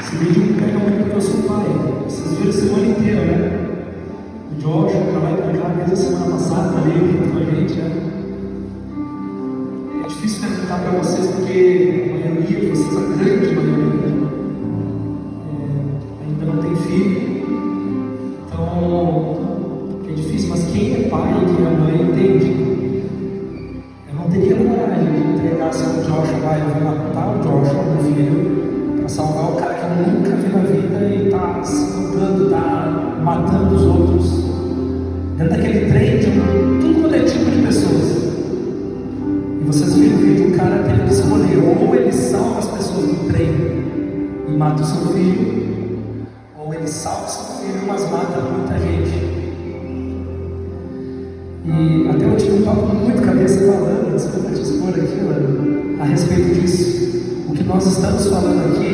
Esse vídeo pega muito porque eu sou pai. Vocês viram a semana inteira, né? O Josh, pra lá e pra cá, desde a semana passada, também aqui com a gente, né? É difícil perguntar para vocês porque a maioria de vocês, a grande maioria, ainda não tem filho. Então, é difícil, mas quem é pai, quem é mãe, entende. Eu não teria coragem de entregar se o Josh vai matar o Josh, meu filho, para salvar o cara que eu nunca vi na vida e está se matando, está matando os outros. Dentro daquele trem de tudo quanto é tipo de pessoas. E vocês viram o vídeo, o cara teve que escolher, ou ele salva as pessoas do trem e mata o seu filho, ou ele salva o seu filho, mas mata muita gente. E até eu tive um papo muito cabeça falando, desculpa te expor aqui, mano, a respeito disso. O que nós estamos falando aqui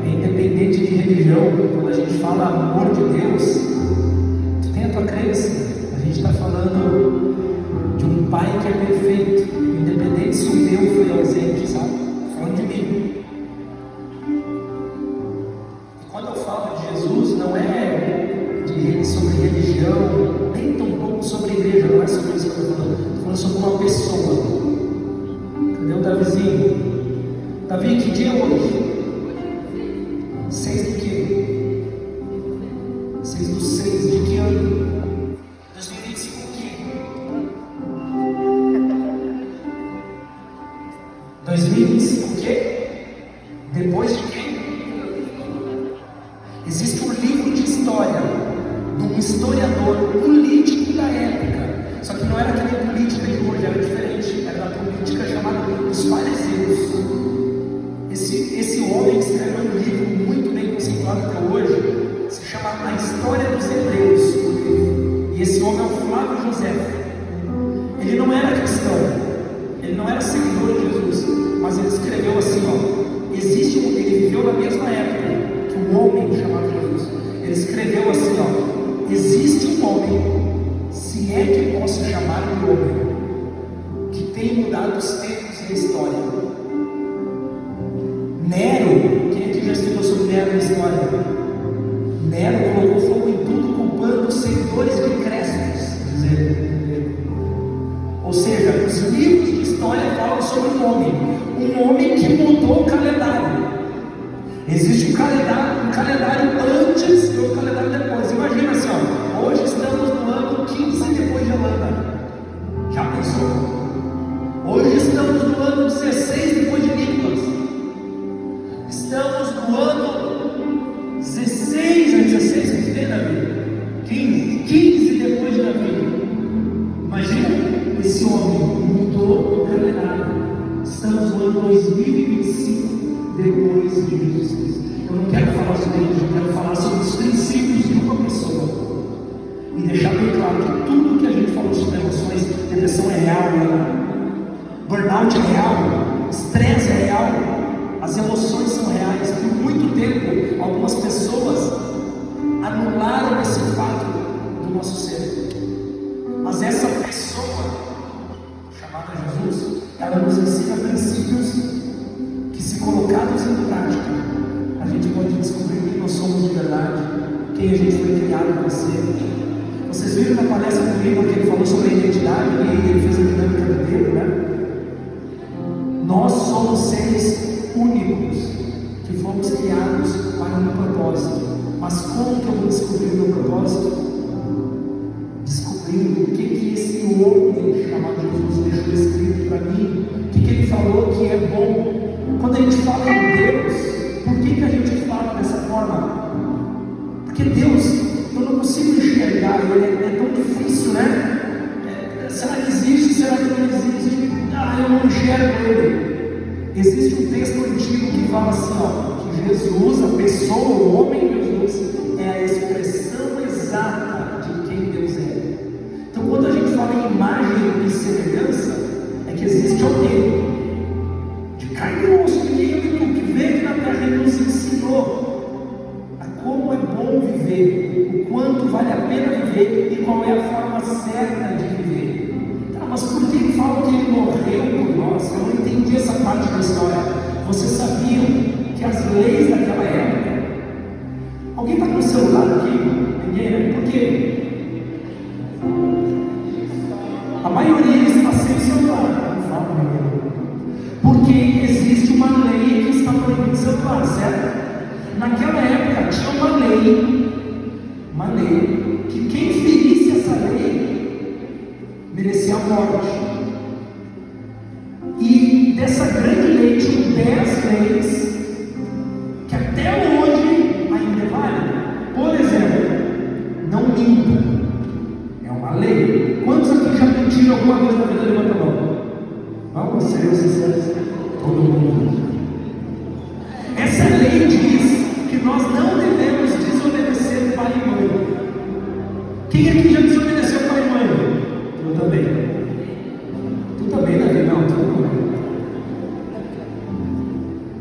é independente de religião. Quando a gente fala amor de Deus, tu tem a tua crença. A gente está falando de um pai que é perfeito, independente se o meu foi ausente, sabe? Falando de mim. E quando eu falo de Jesus, não é sobre religião, nem tão pouco sobre igreja, não é sobre isso que eu estou falando. Estou falando sobre uma pessoa. Cadê o Davizinho? Davi, que dia é hoje? 6 do quê? 6 do 6 de que ano? 2025 o quê? 2025 o quê? Depois de quê? Existe um livro de história de um historiador político da época, só que não era aquela política de hoje, era diferente, era a política chamada dos fariseus. Esse homem escreveu um livro muito bem conceituado até hoje, se chama A História dos Hebreus, e esse homem é o Flávio José. Ele não era cristão, ele não era seguidor de Jesus, mas ele escreveu assim, ele viveu na mesma época que um homem chamado Jesus. Ele escreveu assim, existe um homem, se é que posso chamar de homem, que tem mudado os tempos e a história. Nero, quem é que já estudou sobre Nero na história? Nero colocou fogo em tudo, culpando os seguidores de Crestos. Ou seja, os livros de história falam sobre um homem que mudou o calendário. Existe um calendário antes e um calendário depois. Imagina assim, hoje estamos no ano 15 depois de Holanda. Já pensou? Hoje estamos no ano 16 depois de Nicolas. Estamos no ano 16 que tem, Davi? 15 depois de Davi. Imagina, esse homem mudou o calendário. Estamos no ano 2025 depois de Jesus. Eu não quero falar sobre isso, eu quero falar sobre os princípios de uma pessoa e deixar bem claro que tudo que a gente falou sobre emoções, depressão é real, burnout é real, estresse é real, as emoções são reais. Por muito tempo, algumas pessoas anularam esse fato do nosso ser, mas essa pessoa chamada Jesus, ela nos ensina princípios que, se colocados em prática, a gente pode descobrir quem nós somos de verdade, quem a gente foi criado para ser. Vocês viram na palestra do Lima que ele falou sobre a identidade, e ele fez a dinâmica dele, né? Nós somos seres únicos, que fomos criados para um propósito. Mas como que eu vou descobrir o meu propósito? Descobrindo o que esse homem chamado Jesus deixou escrito para mim, o que ele falou que é bom. Quando a gente fala em Deus, por que a gente fala dessa forma? Porque Deus, eu não consigo enxergar, é tão difícil, né? Será que existe? Será que não existe? Eu não enxergo ele. Existe um texto antigo que fala assim, que Jesus, a pessoa, o homem Jesus, é a expressão exata de quem Deus é. Então, quando a gente fala em imagem e semelhança, é que existe alguém de carne e osso, que veio na terra e nos ensinou a como é bom viver, o quanto vale a pena viver e qual é a forma certa de viver. Mas por que fala que ele morreu por nós? Eu não entendi essa parte da história. Vocês sabiam que as leis daquela época... Alguém está com o celular aqui? Ninguém, né? Por quê? A maioria está sem celular. Não fala, ninguém. Porque existe uma lei que está proibindo celular, certo? Naquela época tinha uma lei que quem ferisse essa lei merecia a morte. E dessa grande lei tinham 10 leis que até hoje ainda é válida. Por exemplo, não minta. É uma lei. Quantos aqui já mentiram alguma vez na vida? Levanta a mão. Vamos ser sinceros. Todo mundo. Essa lei diz que nós não devemos desobedecer pai e mãe. Quem aqui já desobedeceu pai e mãe? Eu também. Tu também, Davi? Não, tu não.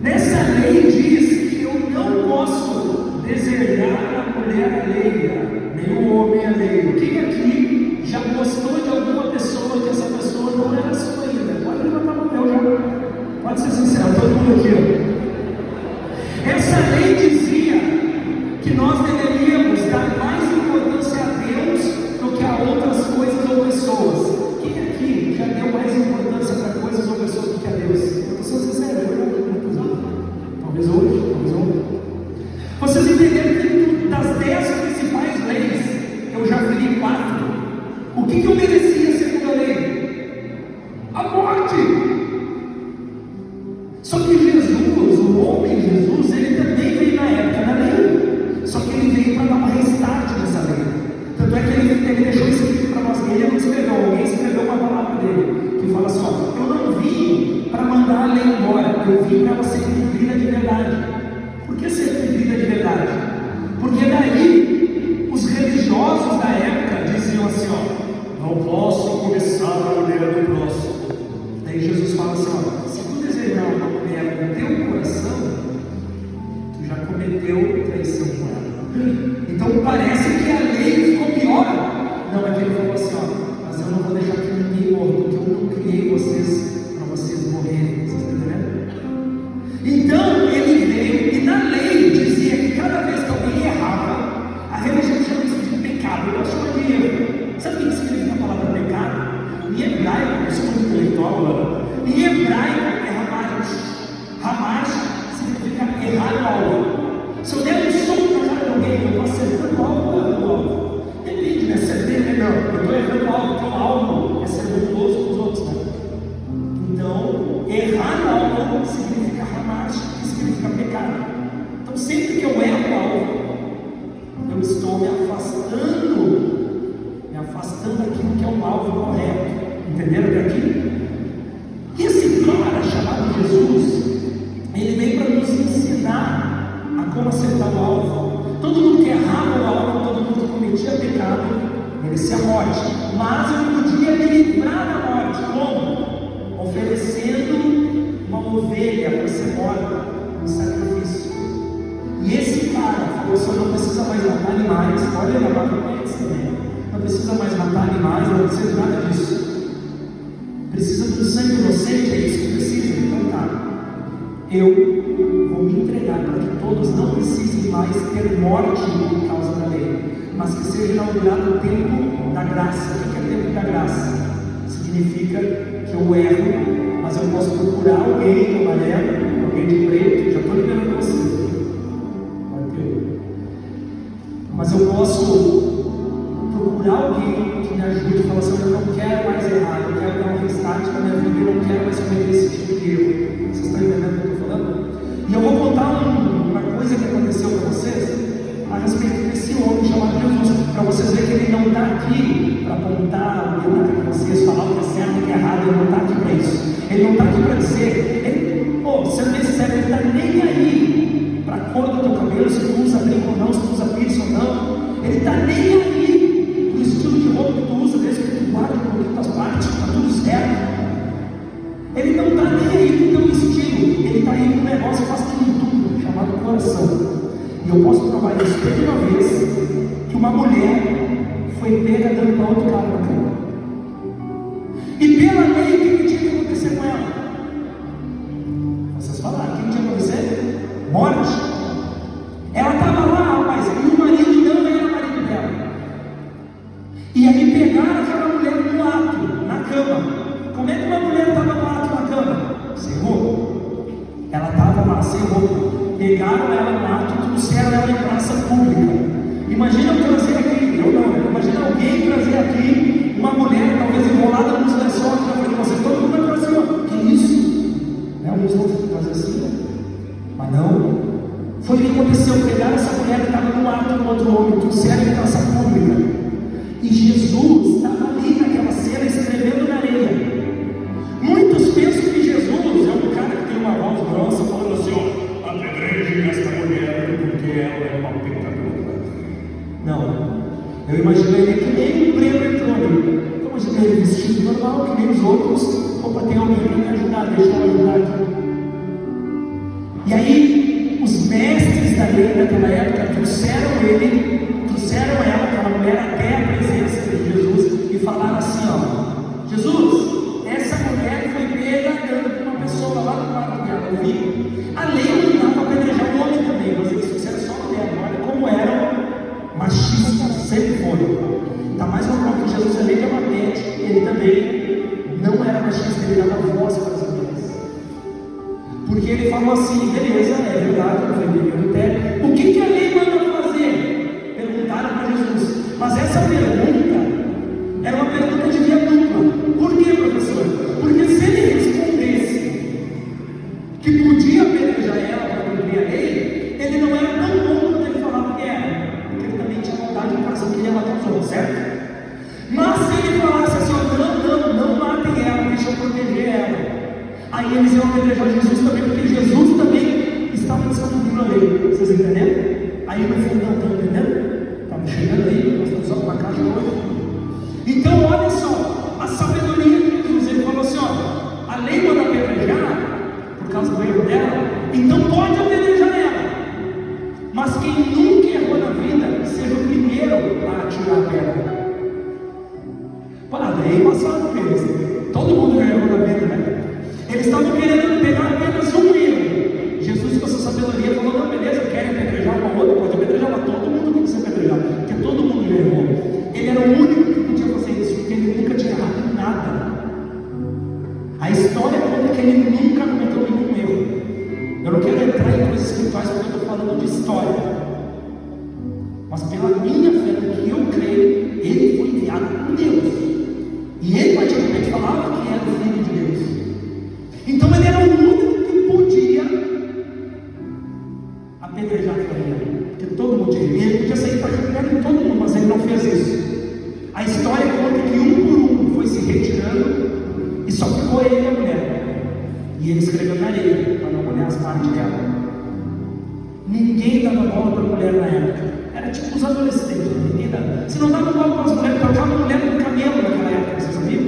Nessa lei diz que eu não posso deserdar a mulher alheia, nem o homem alheio. Quem aqui já gostou de alguma pessoa que essa pessoa não era sua ainda? Pode levantar a mão, já. Pode ser sincero, todo mundo aqui. Essa lei dizia que nós deveríamos dar mais importância a Deus do que a outras coisas ou pessoas. Quem aqui já deu mais importância para coisas ou pessoas do que a Deus? Eu sou sincero, talvez hoje. Vocês entenderam que das 10 principais leis, eu já vi 4. O que eu merecia segundo a lei? A morte. Só que Jesus, o homem Jesus, ele também veio na época da lei. Só que ele veio para dar uma restart nessa lei. Tanto é que ele deixou escrito para nós. Ele não escreveu, alguém escreveu uma palavra dele, que fala assim: ó, eu não vim para mandar a lei embora, eu vim para ela ser cumprida de verdade. Por que ser cumprida de verdade? Porque daí os religiosos da época diziam assim: ó, não posso começar a mulher do próximo. Daí Jesus fala assim: ó, se tu desejar uma mulher no teu coração, tu já cometeu traição com ela. Então parece que a lei ficou pior. Não, é que ele falou assim: ó, mas eu não vou deixar que ninguém morra, porque eu não criei vocês para vocês morrerem. Vocês estão entendendo? Então ele veio, e na lei dizia que cada vez que alguém errava, a religião chama isso de pecado. Eu chamo de erro. Sabe o que significa a palavra pecado? Em hebraico, eu sou muito intelectual, em hebraico é ramash. Ramash significa errar o alvo. Se eu der um soco na cara de alguém, eu estou acertando o alvo ou errando o alvo? Depende, né? Acertei, né? Não, eu estou errando o alvo, porque o alvo é ser bondoso com os outros, né? Então, errar o alvo significa ramash, que significa pecado. Então, sempre que eu erro o alvo, eu estou me afastando daquilo que é o alvo correto. Entenderam até aqui? E esse cara chamado Jesus, ele veio para nos ensinar a como acertar o alvo. Todo mundo que errava o alvo, todo mundo que cometia pecado, merecia a morte. Mas eu podia me livrar da morte. Como? Oferecendo uma ovelha para ser morta, um sacrifício. E esse cara falou assim: não precisa mais matar animais. Pode levar para o também. Não precisa mais matar animais, não precisa de nada disso. Precisa do sangue inocente, é isso que precisa. Então tá, eu vou me entregar para que todos não precisem mais ter morte por causa da lei, mas que seja inaugurado o tempo da graça. O que é tempo da graça? Significa que eu erro, mas eu posso procurar alguém de amarelo, alguém de preto. Já estou ligando para vocês. Mas eu posso procurar alguém que me ajude e falar assim: eu não quero mais errar, eu quero dar um restart na minha vida, eu não quero mais cometer esse tipo de erro. Vocês estão entendendo o que eu estou falando? E eu vou contar uma coisa que aconteceu para vocês a respeito desse homem chamado Jesus, para vocês verem que ele não está aqui para apontar o dedo para vocês, falar o que é certo e o que é errado. Ele não está aqui para isso. Ele não está aqui para dizer, sendo bem sincero, ele não está nem aí para a cor do teu cabelo, se tu usa brinco ou não, se tu usa piercing ou não. Ele está nem aí para o estilo de roupa que tu usa, desde que tu guarda um pouquinho das partes, está tudo certo. Ele não está nem aí para o teu estilo, ele está aí para um negócio que faz tudo, chamado coração. E eu posso provar isso. Teve uma vez que uma mulher foi pega dando para outro cara na cama. E pela lei, o que tinha que acontecer com ela? Vocês falaram, pegaram ela no ato e trouxeram ela em praça pública. Imagina eu trazer aqui, eu não, né? Imagina alguém trazer aqui uma mulher, talvez enrolada nos lençóis na frente de vocês, todo mundo vai falar assim, ó, que isso? Né? Alguns vão fazer assim, né? Mas não. Foi o que aconteceu, pegaram essa mulher que estava no ato do outro homem, trouxeram em praça pública. E Jesus estava ali naquela cena, escrevendo na areia. Muitos pensam que Jesus é um cara que tem uma voz grossa, falando assim, ó, apedrejem esta mulher, porque ela é uma pecadora. Não, eu imaginei ele que nem um prego entrou ali. Eu imaginei ele vestido normal, que nem os outros. Opa, tem alguém para me ajudar, deixa eu ajudar aqui. E aí, os mestres da lei daquela época trouxeram ela, aquela mulher, até a presença de Jesus e falaram assim, ó, Jesus, essa mulher foi pega dando para uma pessoa lá no quarto dela, eu vi. A lei não dava para apedrejar o homem também, mas eles fizeram só a mulher. Olha como eram machistas, sempre foram. Está mais normal que Jesus, além de uma mente, ele também não era machista, ele dava voz para as mulheres. Porque ele falou assim, beleza, é verdade, o que a lei manda fazer? Perguntaram para Jesus. Mas essa pergunta era uma pergunta de via dupla. Por quê, professor? Porque se ele respondesse que podia apedrejar ela para cumprir a lei, ele não era tão bom quanto ele falava que era. Porque ele também tinha vontade de coração, queria matar os outros, certo? Mas se ele falasse assim, não matem ela, deixa eu proteger ela. Aí eles iam apedrejar Jesus também, porque Jesus também estava descumprindo a lei. Vocês entenderam? Aí no fundo, não estão entendendo? Estamos chegando aí, nós estamos só com uma caixa hoje. Então, olha só, a sabedoria de Jesus, ele falou assim, ó, a lei manda apedrejar, por causa do erro dela, então pode apedrejar ela. Mas quem nunca errou na vida, seja o primeiro a atirar a pedra. Daí passado por eles. Todo mundo já errou na vida, né? Eles estavam querendo pegar apenas um erro. Jesus, com a sua sabedoria, falou: não, beleza, querem apedrejar uma outra, pode apedrejar, mas todo mundo tem que ser apedrejado, porque todo mundo já errou. Ele era o único que podia fazer isso, porque ele nunca tinha errado em nada. A história conta que ele nunca cometeu nenhum erro. Eu não quero entrar em coisas espirituais porque eu estou falando de história. Mas pela minha fé, no que eu creio, ele foi enviado por Deus. E ele praticamente falava que era o Filho de Deus. Então ele era o único que podia apedrejar aquela mulher. Porque todo mundo tinha. E ele podia sair para julgar com todo mundo, mas ele não fez isso. A história conta que um por um foi se retirando e só ficou ele e a mulher. E ele escreveu na areia para não olhar as partes dela. Ninguém dava bola para a mulher na época. Era tipo os adolescentes. Ninguém dava. Se não dava bola para as mulheres, trocava a mulher no camelo naquela época. Vocês sabiam?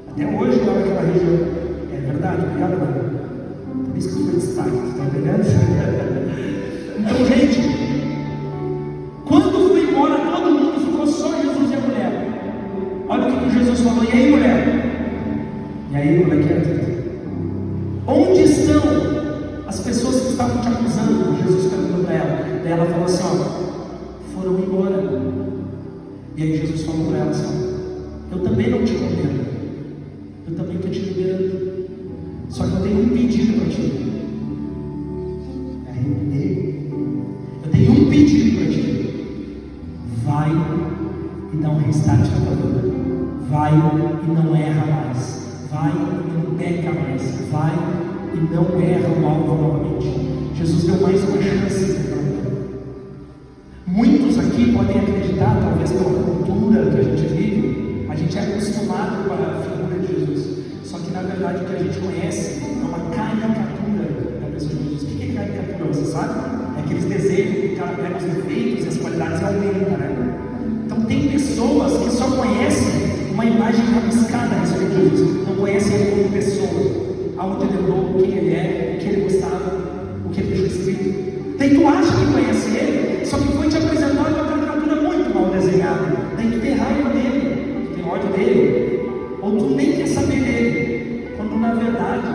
Até hoje, lá naquela região. É verdade, obrigado, mano. Por isso que eu fui destaque, está entendendo? Então, gente, quando foi embora, todo mundo ficou só Jesus e a mulher. Olha o que Jesus falou: e aí, mulher? E aí, como é que é? Onde estão as pessoas que estavam te acusando? Jesus perguntou para ela. Daí ela falou assim: ó, foram embora. E aí Jesus falou para ela assim: ó, eu também não te condeno, eu também estou te liberando. Só que eu tenho um pedido para ti. Eu tenho um pedido para ti. Vai e dá um restart na tua vida. Vai e não erra mais. Vai e não peca mais. Vai e não erra o alvo novamente. Jesus deu mais uma chance para ela. Muitos aqui podem acreditar, talvez pela cultura que a gente vive, a gente é acostumado com a figura de Jesus. Só que na verdade o que a gente conhece é uma caricatura da pessoa de Jesus. O que é caricatura? Você sabe? É aqueles desenhos que o cara pega os defeitos e as qualidades aumentam, né? Então tem pessoas que só conhecem uma imagem rabiscada a respeito de Jesus, não conhecem ele como pessoa, aonde ele andou, quem ele é, o que ele gostava, o que ele deixou escrito. Daí tu acha que conhece ele, só que foi te apresentado uma caricatura muito mal desenhada. Daí tu tem raiva dele, tu tem ódio dele, ou tu nem quer saber dele, quando na verdade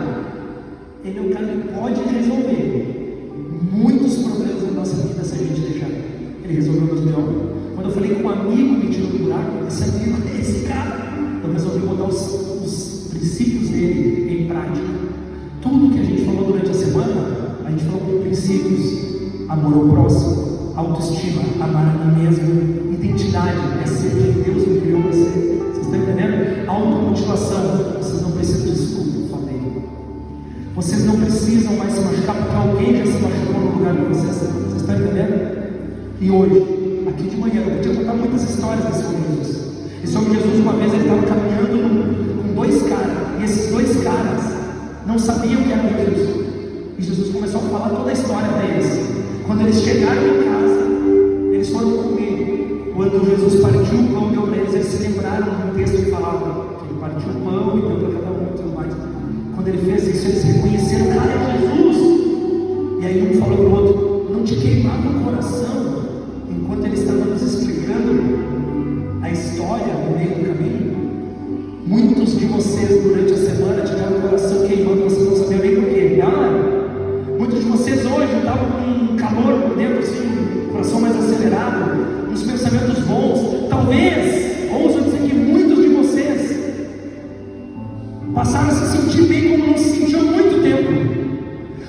ele é o cara que pode resolver muitos problemas da nossa vida se a gente deixar. Ele resolveu meus B.O. Quando eu falei com um amigo me tirou do buraco, esse amigo é esse cara. Eu resolvi botar os princípios dele em prática. Tudo que a gente falou durante a semana, a gente falou de princípios: amor ao próximo, autoestima, amar a mim mesmo, identidade, é ser quem Deus me criou para ser. Vocês estão entendendo? Automotivação, vocês não precisam de desculpa, eu falei. Vocês não precisam mais se machucar porque alguém já se machucou no lugar de vocês. Vocês estão entendendo? E hoje, aqui de manhã, eu podia contar muitas histórias desse homem Jesus. Esse homem Jesus, uma vez, ele estava caminhando com dois caras, e esses dois caras não sabiam que era Jesus. E Jesus começou a falar toda a história deles. Quando eles chegaram em casa, eles foram comer. Quando Jesus partiu o pão e deu para eles, eles se lembraram de um texto que falava que ele partiu o pão e deu para cada um e tudo mais. Quando ele fez isso, eles reconheceram: cara, é Jesus. E aí um falou para o outro: não te queimava o coração enquanto ele estava nos explicando a história no meio do caminho? Muitos de vocês durante a semana tiveram o coração queimando, vocês não sabiam nem porquê. Muitos de vocês hoje estavam com um calor por dentro, assim, coração mais acelerado, uns pensamentos bons. Talvez, ouso dizer que muitos de vocês passaram a se sentir bem como não se sentiam há muito tempo.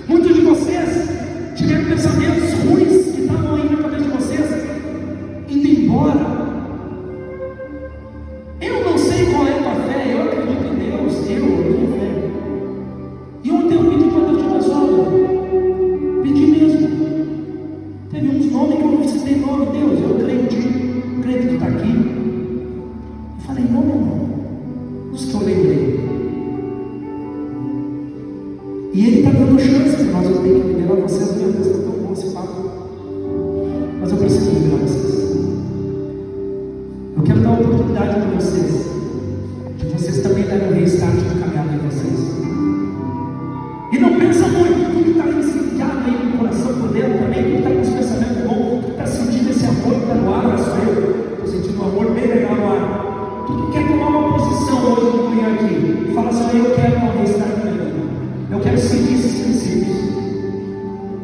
Muitos de vocês tiveram pensamentos ruins que estavam aí na cabeça de vocês indo embora. Eu não sei qual é a tua fé, eu acredito em Deus, eu tenho fé. E ontem eu pedi para Deus te abençoar, pedi mesmo. Teve uns nomes que eu não citei nome, Deus, eu creio em ti, creio que tu está aqui. Eu falei: não, meu irmão, os que eu lembrei. E Ele está dando chance, mas eu tenho que liberar vocês. Meu Deus, está tão bom esse papo. Mas eu preciso liberar vocês. Eu quero dar uma oportunidade para vocês, de vocês também darem um restart na caminhada de vocês. E não pensa muito, tudo que está incendiado aí no coração por dentro também, tudo que está com os pensamentos bons, tudo que está sentindo esse amor que está no ar, sou eu. Estou sentindo um amor bem legal no ar. Tu que quer tomar uma posição hoje de manhã aqui, e fala assim: eu quero um restart na minha vida. Eu quero seguir esses princípios.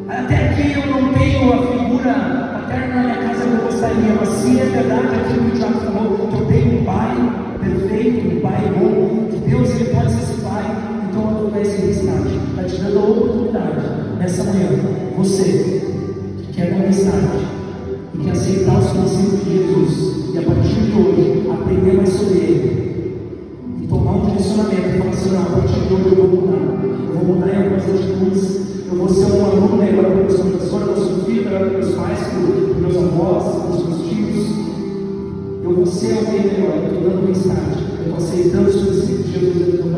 Até aqui eu não tenho a figura paterna na minha casa que eu gostaria, mas se é verdade aquilo que o Tiago falou, que eu tenho um pai perfeito, um pai bom, que Deus ele pode ser esse pai, então eu vou dar esse restart. Está te dando a oportunidade nessa manhã. Você que quer dar um restart e quer aceitar os princípios de Jesus, e a partir de hoje aprender mais sobre ele, e tomar um direcionamento e falar assim: não, a partir de hoje eu vou mudar. Eu vou mudar em algumas atitudes. Eu vou ser um aluno melhor para meus professores, eu vou ser um filho melhor para meus pais, para meus avós, para os meus tios. Eu vou ser alguém melhor. Eu estou dando um restart. Eu estou aceitando os princípios de Jesus.